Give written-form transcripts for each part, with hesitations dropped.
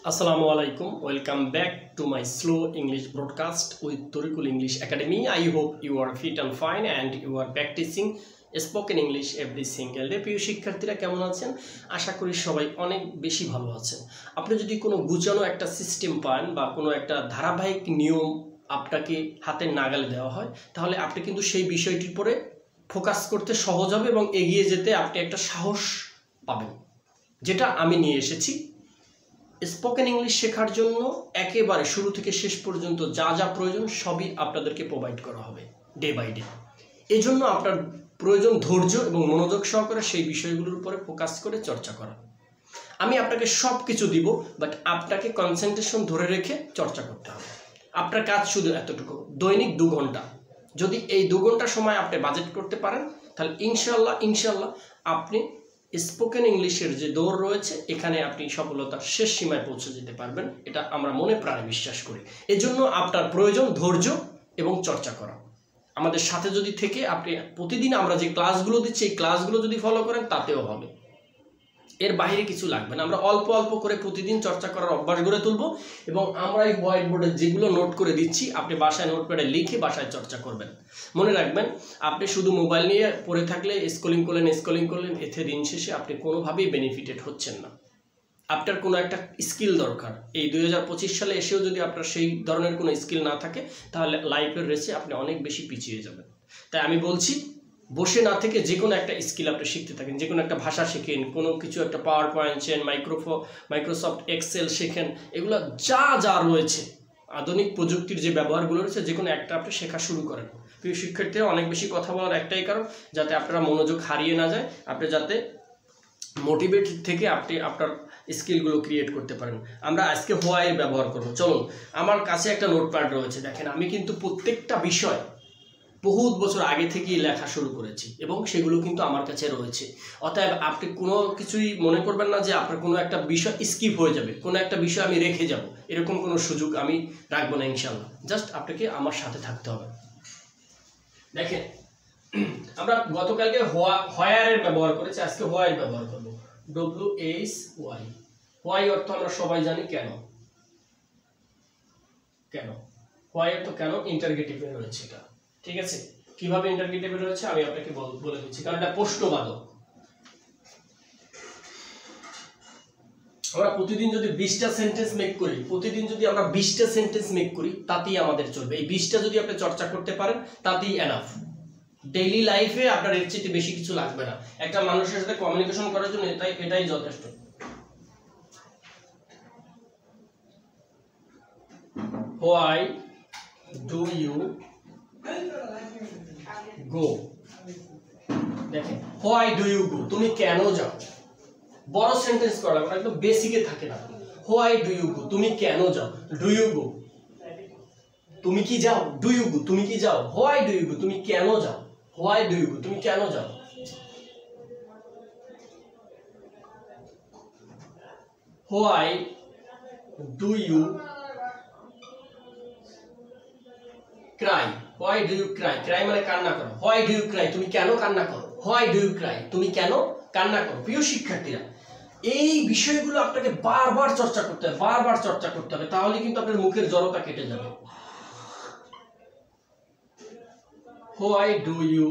Assalamu alaikum. Welcome back to my slow English broadcast with Torikul English Academy. I hope you are fit and fine and you are practicing spoken English every single day. প্রিয় শিক্ষার্থীরা কেমন আছেন? আশা করি সবাই অনেক বেশি ভালো আছেন। আপনি যদি কোনো গুছানো একটা সিস্টেম পান বা কোনো একটা ধারাবাহিক নিয়ম আপনাকে হাতের নাগালে দেওয়া হয়, তাহলে আপনি কিন্তু সেই বিষয়টির পরে ফোকাস করতে সহজ হবে এবং এগিয়ে যেতে আপনি একটা সাহস পাবেন, যেটা আমি নিয়ে এসেছি। স্পোকেন ইংলিশ শেখার জন্য একেবারে শুরু থেকে শেষ পর্যন্ত যা যা প্রয়োজন সবই আপনাদেরকে প্রোভাইড করা হবে ডে বাই ডে। এজন্য আপনার প্রয়োজন ধৈর্য এবং মনোযোগ সহকারে সেই বিষয়গুলোর উপরে ফোকাস করে চর্চা করা। আমি আপনাকে সব কিছু দিব, বাট আপনাকে কনসেন্ট্রেশন ধরে রেখে চর্চা করতে হবে। আপনার কাজ শুধু এতটুকু, দৈনিক 2 ঘন্টা। যদি এই 2 ঘন্টা সময় আপনি বাজেট করতে পারেন, তাহলে ইনশাল্লাহ আপনি স্পোকেন ইংলিশের যে দৌড় রয়েছে এখানে আপনি সফলতার শেষ সীমায় পৌঁছে যেতে পারবেন। এটা আমরা মনে প্রাণে বিশ্বাস করি। এজন্য আপনার প্রয়োজন ধৈর্য এবং চর্চা করা। আমাদের সাথে যদি থেকে আপনি প্রতিদিন আমরা যে ক্লাসগুলো দিচ্ছি এই ক্লাসগুলো যদি ফলো করেন তাতেও হবে, এর বাইরে কিছু লাগবে না। আমরা অল্প অল্প করে প্রতিদিন চর্চা করার অভ্যাস গড়ে তুলব এবং আমরা এই হোয়াইট বোর্ডে যেগুলো নোট করে দিচ্ছি আপনি বাসায় নোটপ্যাডে লিখে বাসায় চর্চা করবেন। মনে রাখবেন, আপনি শুধু মোবাইল নিয়ে পড়ে থাকলে স্ক্রলিং করলেন, এতে দিন শেষে আপনি কোনোভাবেই বেনিফিটেড হচ্ছেন না। আপনার কোনো একটা স্কিল দরকার। এই 2025 সালে এসেও যদি আপনার সেই ধরনের কোনো স্কিল না থাকে, তাহলে লাইফের রেসে আপনি অনেক বেশি পিছিয়ে যাবেন। তাই আমি বলছি, বসে না থেকে যে কোনো একটা স্কিল আপনি শিখতে থাকেন, যে কোনো একটা ভাষা শেখেন, কোনো কিছু একটা পাওয়ার পয়েন্ট শেখেন, মাইক্রোসফট এক্সেল শেখেন, এগুলো যা রয়েছে আধুনিক প্রযুক্তির যে ব্যবহারগুলো রয়েছে যে কোনো একটা আপনি শেখা শুরু করেন। প্রিয় শিক্ষার্থীরা, অনেক বেশি কথা বলার একটাই কারণ, যাতে আপনারা মনোযোগ হারিয়ে না যায়, আপনি যাতে মোটিভেট থেকে আপনি আপনার স্কিলগুলো ক্রিয়েট করতে পারেন। আমরা আজকে হোয়াই ব্যবহার করব। চলুন, আমার কাছে একটা নোটপ্যাড রয়েছে। দেখেন, আমি কিন্তু প্রত্যেকটা বিষয় বহুত বছর আগে থেকেই লেখা শুরু করেছি এবং সেগুলো কিন্তু আমার কাছে রয়েছে। অতএব আপনি কোনো কিছুই মনে করবেন না যে আপনার কোনো একটা বিষয় স্কিপ হয়ে যাবে, কোনো একটা বিষয় আমি রেখে যাব, এরকম কোনো সুযোগ আমি রাখবো না ইনশাল্লাহ। জাস্ট আপনাকে আমার সাথে থাকতে হবে। দেখেন, আমরা গতকালকে হোয়ারের ব্যবহার করেছি, আজকে হোয়াই ব্যবহার করব। WHY। হোয়াই অর্থ আমরা সবাই জানি কেন। হোয়াই অর্থ কেন, ইন্টারগেটিভে রয়েছে এটা। ঠিক আছে, কিভাবে ইন্টারগেটিভে রয়েছে আমি আপনাকে বলে দিচ্ছি, কারণ এটা প্রশ্নবাদক। আমরা প্রতিদিন যদি 20টা সেন্টেন্স মেক করি, তাতেই আমাদের চলবে। এই 20টা যদি আপনি চর্চা করতে পারেন তাতেই এনাফ। ডেইলি লাইফে আপনার এর চেয়ে বেশি কিছু লাগবে না। একটা মানুষের সাথে কমিউনিকেশন করার জন্য এটাই যথেষ্ট। Why do you go? দেখেন, why do you go, তুমি কেন যাও। বড় সেন্টেন্স করা লাগবে, একদম বেসিকে থাকে না। why do you go, তুমি কেন যাও। do you go, তুমি কি যাও। do you go, তুমি কি যাও। why do you go, তুমি কেন যাও। why do you go, তুমি কেন যাও। why do you cry, why do you cry, cry মানে কান্না করো। why do you cry, তুমি কেন কান্না করো। why do you cry, তুমি কেন কান্না করো। প্রিয় শিক্ষার্থীরা, এই বিষয়গুলো আপনাকে বারবার চর্চা করতে হবে, তাহলে কিন্তু আপনার মুখের জড়তা কেটে যাবে। why do you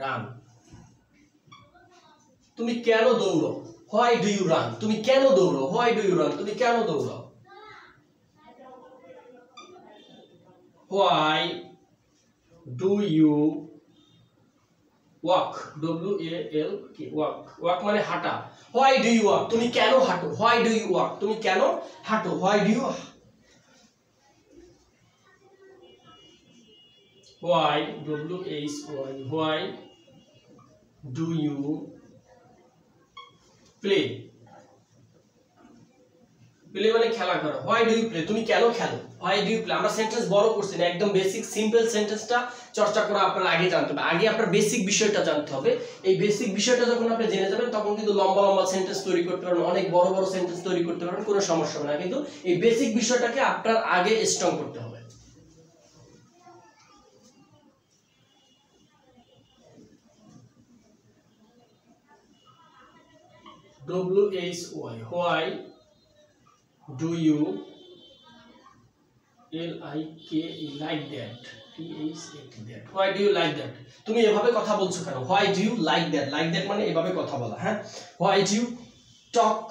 run, তুমি কেন দৌড়ো। why do you run, তুমি কেন দৌড়ো। why do you run, তুমি কেন দৌড়াও। why do you walk, WALK, walk মানে হাঁটা। why do you walk, তুমি কেন হাঁটো। why do you walk, তুমি কেন হাঁটো। why do you why do you play, play মানে খেলা করো। why do you play, তুমি কেন খেলো। why do you play, আমরা সেন্টেন্স বড় করছি না, একদম বেসিক সিম্পল সেন্টেন্সটা চর্চা করা আপনার আগে জানতে হবে। আগে আপনার বেসিক বিষয়টা জানতে হবে। এই বেসিক বিষয়টা যখন আপনি জেনে যাবেন, তখন কিন্তু লম্বা সেন্টেন্স তৈরি করতে পারবেন, অনেক বড় সেন্টেন্স তৈরি করতে পারবেন, কোনো সমস্যা হবে না। কিন্তু এই বেসিক বিষয়টাকে আপনার আগে স্ট্রং করতে হবে। WHY, why do you like that, that, why do you like that? তুমি এভাবে কথা বলছো কেন? Why do you like that? Like that মানে এভাবে কথা বলা, হ্যাঁ? Why do you talk?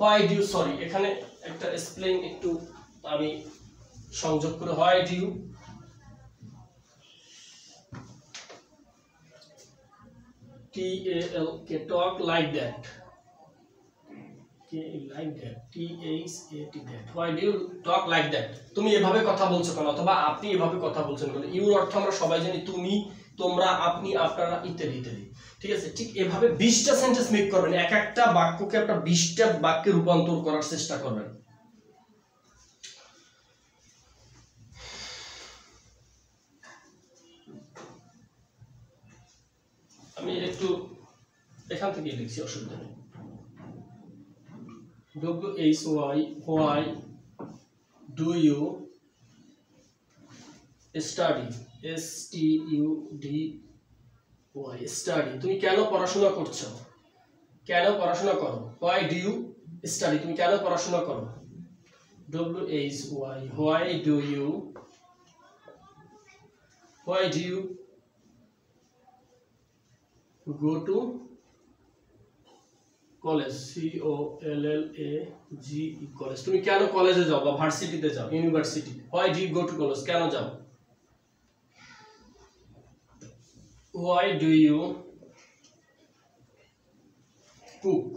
Why do you, sorry, এখানে একটা স্পেলিং একটু আমি সংযোগ করে, why do you talk like that, like that, that, why do you talk like that? তুমি এভাবে কথা বলছো কেন, অথবা আপনি এভাবে কথা বলছেন কেন? ইউর অর্থ আমরা সবাই জানি তুমি, তোমরা, আপনি, আপনারা ইত্যাদি ইত্যাদি, ঠিক আছে? ঠিক এভাবে 20টা সেন্টেন্স মেক করবেন, এক একটা বাক্যকে আপনারা 20টা বাক্যে রূপান্তর করার চেষ্টা করবেন। আমি একটু এখান থেকে লিখছি, অসুবিধা নেই। WHY, why do you study? STUDY, study, তুমি কেন পড়াশোনা করছো? কেন পড়াশোনা করো? Why do you study, তুমি কেন পড়াশোনা করো? WHY, why do you go to college? COLLAGE, college, তুমি কেন কলেজে যাও বা ভার্সিটিতে যাও, university? Why do you go to college, কেন যাও? Why do you cook,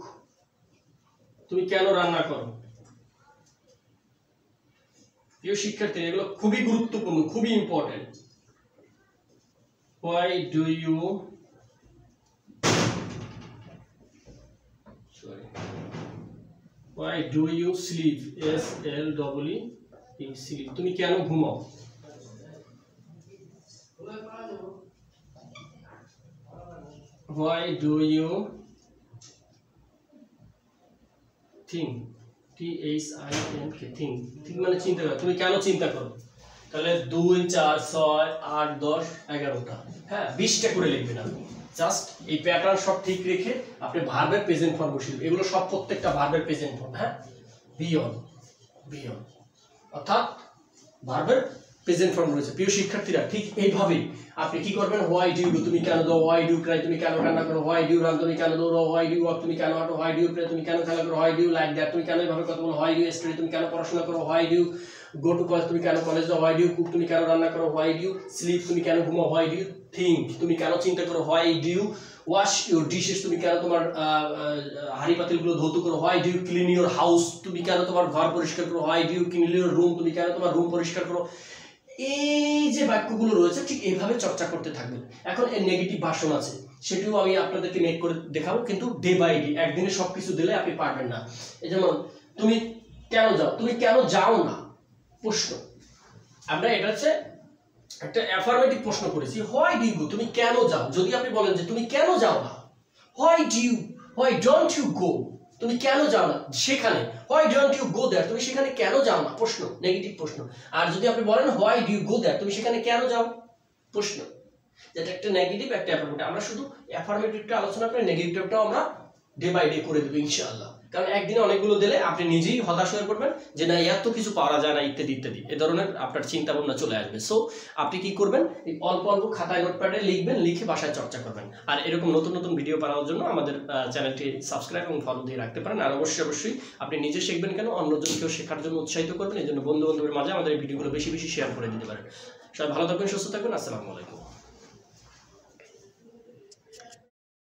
তুমি কেন রান্না করো? প্রিয় শিক্ষার্থী, এগুলো খুবই গুরুত্বপূর্ণ, খুবই important. Why do you sleep? SLEE, sleep, তুমি কেন ঘুমাও? Why do you think? think মানে চিন্তা করো, তুমি কেন চিন্তা করো? তাহলে 2, 4, 6, 8, 10, 11টা, হ্যাঁ 20টা করে লিখবেন আপনি। জাস্ট এই প্যাটার্ন সব ঠিক রেখে আপনি ভার্বের প্রেজেন্ট ফর্ম বসিয়ে দেবেন। এগুলো সব প্রত্যেকটা ভার্বের প্রেজেন্ট ফর্ম, হ্যাঁ, বিয়ন অর্থাৎ ভার্বের প্রেজেন্ট ফর্ম রয়েছে। প্রিয় শিক্ষার্থীরা, ঠিক এইভাবেই আপনি কি করবেন? হোয়াই ডু ইউ, তুমি কেন দাও? হোয়াই ডু ক্রাই, তুমি কেন কান্না করো? হোয়াই ডু রান, তুমি কেন দৌড়াও? হোয়াই ডু ওয়াক, তুমি কেন হাঁটো? হোয়াই ডু প্লে, তুমি কেন খেলা করো? হোয়াই ডু লাইক দ্যাট, তুমি কেন এভাবে কথা বলো? হোয়াই ডু স্টাডি, তুমি কেন পড়াশোনা করো? Why do go to college, তুমি কেন কলেজ যাও? হোয়াই ডু কুক, তুমি কেন রান্না করো? হোয়াই ডু স্লিপ, তুমি কেন ঘুমাও? হোয়াই ডু থিঙ্ক, তুমি কেন চিন্তা করো? Why do wash your dishes, তুমি কেন তোমার হাঁড়ি পাতিলগুলো ধৌত করো? Why do clean your house, তুমি কেন তোমার ঘর পরিষ্কার করো? Why do clean your room, তুমি কেন তোমার রুম পরিষ্কার করো? এই যে বাক্যগুলো রয়েছে ঠিক এইভাবে চর্চা করতে থাকবেন। এখন এর নেগেটিভ ভার্সন আছে, সেটিও আমি আপনাদেরকে মেক করে দেখাবো, কিন্তু ডে বাই ডে, একদিনে সবকিছু দিলে আপনি পারবেন না। এই যেমন তুমি কেন যাও, তুমি কেন যাও না, প্রশ্ন। আমরা এটা হচ্ছে একটা অ্যাফার্মেটিভ প্রশ্ন করেছি, হোয়াই ডু ইউ গো, তুমি কেন যাও। যদি আপনি বলেন যে তুমি কেন যাও না, হোয়াই ডোন্ট ইউ গো, তুমি কেন যাও না সেখানে, why don't you go that, তুমি সেখানে কেন যাও না, প্রশ্ন, নেগেটিভ প্রশ্ন। আর যদি আপনি বলেন why do you go that, তুমি সেখানে কেন যাও, প্রশ্ন। যেটা একটা নেগেটিভ, একটা অ্যাফার্মেটিভ। আমরা শুধু অ্যাফার্মেটিভটা আলোচনা করে নেগেটিভটাও আমরা ডে বাই ডে করে দেবো ইনশাআল্লাহ। কারণ একদিনে অনেকগুলো দিলে আপনি নিজেই হতাশ হয়ে পড়বেন যে না এত কিছু পারা যায় না, ইত্যাদি ইত্যাদি, এ ধরনের আপনার চিন্তা ভাবনা চলে আসবে। সো আপনি কি করবেন, এই অল্প অল্প খাতায় নোটপ্যাডে লিখবেন, লিখে বাসায় চর্চা করবেন। আর এরকম নতুন নতুন ভিডিও পাওয়ার জন্য আমাদের চ্যানেলটি সাবস্ক্রাইব এবং ফলো দিয়ে রাখতে পারেন। আর অবশ্যই আপনি নিজে শিখবেন কেন, অন্যজনকেও শেখার জন্য উৎসাহিত করবেন। এই জন্য বন্ধু বান্ধবের মাঝে আমাদের এই ভিডিওগুলো বেশি বেশি শেয়ার করে দিতে পারেন। সবাই ভালো থাকবেন, সুস্থ থাকবেন, আসসালামু আলাইকুম।